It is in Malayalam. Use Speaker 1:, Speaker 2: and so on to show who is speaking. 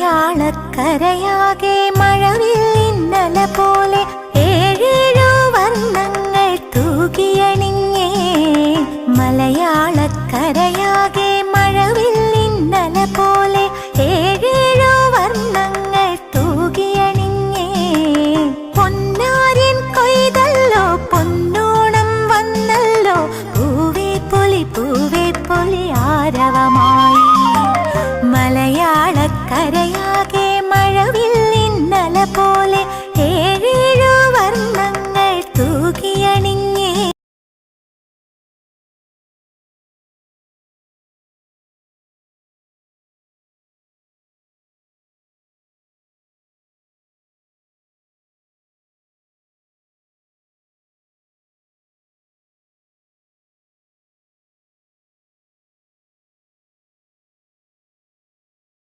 Speaker 1: മലയാളക്കരയാകെ മഴവില്ലിന്നല പോലെ ഏഴേഴു വർണ്ണങ്ങൾ തൂകിയണിഞ്ഞേ. മലയാളക്കരയാകെ മഴവില്ലിന്നല പോലെ ഏഴേഴു വർണ്ണങ്ങൾ തൂകിയണിഞ്ഞേ. പൊന്നാര്യൻ കൊയ്തല്ലോ പൊന്നോണം വന്നല്ലോ, പൂവേ പൊലി ആരവമായി. മലയാളക്കരയാകെ